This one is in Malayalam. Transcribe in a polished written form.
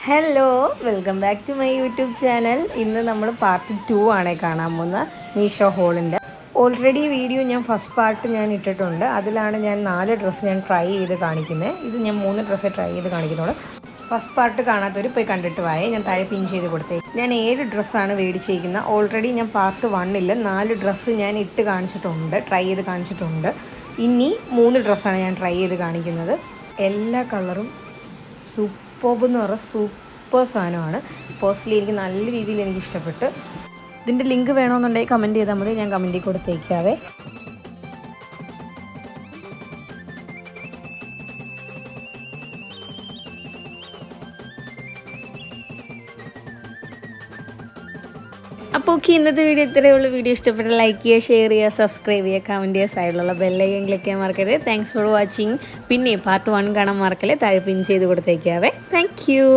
Hello, welcome back to my YouTube channel. ഇന്ന് നമ്മൾ പാർട്ട് 2 ആണ് കാണാൻ പോകുന്ന മീഷോ ഹോളിൻ്റെ. ഓൾറെഡി വീഡിയോ ഞാൻ ഫസ്റ്റ് പാർട്ട് ഞാൻ ഇട്ടിട്ടുണ്ട്. അതിലാണ് ഞാൻ 4 ഡ്രസ്സ് ഞാൻ ട്രൈ ചെയ്ത് കാണിക്കുന്നത്. ഇത് ഞാൻ 3 ഡ്രസ്സ് ട്രൈ ചെയ്ത് കാണിക്കുന്നുള്ളൂ. ഫസ്റ്റ് പാർട്ട് കാണാത്തവർ പോയി കണ്ടിട്ട് വായേ, ഞാൻ താഴെ പിൻ ചെയ്ത് കൊടുത്തേ. ഞാൻ 7 ഡ്രസ്സാണ് മേടിച്ചിരിക്കുന്നത്. ഓൾറെഡി ഞാൻ പാർട്ട് 1 4 ഡ്രസ്സ് ഞാൻ ഇട്ട് കാണിച്ചിട്ടുണ്ട്, ട്രൈ ചെയ്ത് കാണിച്ചിട്ടുണ്ട്. ഇനി 3 ഡ്രസ്സാണ് ഞാൻ ട്രൈ ചെയ്ത് കാണിക്കുന്നത്. എല്ലാ കളറും സൂപ്പർബ് എന്ന് പറഞ്ഞാൽ സൂപ്പർ സാധനമാണ്. പേഴ്സണലി എനിക്ക് നല്ല രീതിയിൽ എനിക്ക് ഇഷ്ടപ്പെട്ട്. ഇതിൻ്റെ ലിങ്ക് വേണമെന്നുണ്ടെങ്കിൽ കമൻറ്റ് ചെയ്താൽ മതി, ഞാൻ കമൻറ്റിൽ കൊടുത്തേക്കാവേ. അപ്പോൾ ഓക്കെ, ഇന്നത്തെ വീഡിയോ ഇത്രയേ ഉള്ളൂ. വീഡിയോ ഇഷ്ടപ്പെട്ട ലൈക്ക് ചെയ്യുക, ഷെയർ ചെയ്യുക, സബ്സ്ക്രൈബ് ചെയ്യുക, കമൻറ്റ് ചെയ്യുക, സൈഡിലുള്ള ബെല്ലൈക്കൻ ക്ലിക്ക് ചെയ്യാൻ മറക്കരുത്. Thanks for watching. പിന്നെ പാർട്ട് 1 കാണാൻ മറക്കല്ലേ, താഴെ പിൻ ചെയ്ത് കൊടുത്തേക്കാവേ. Thank you.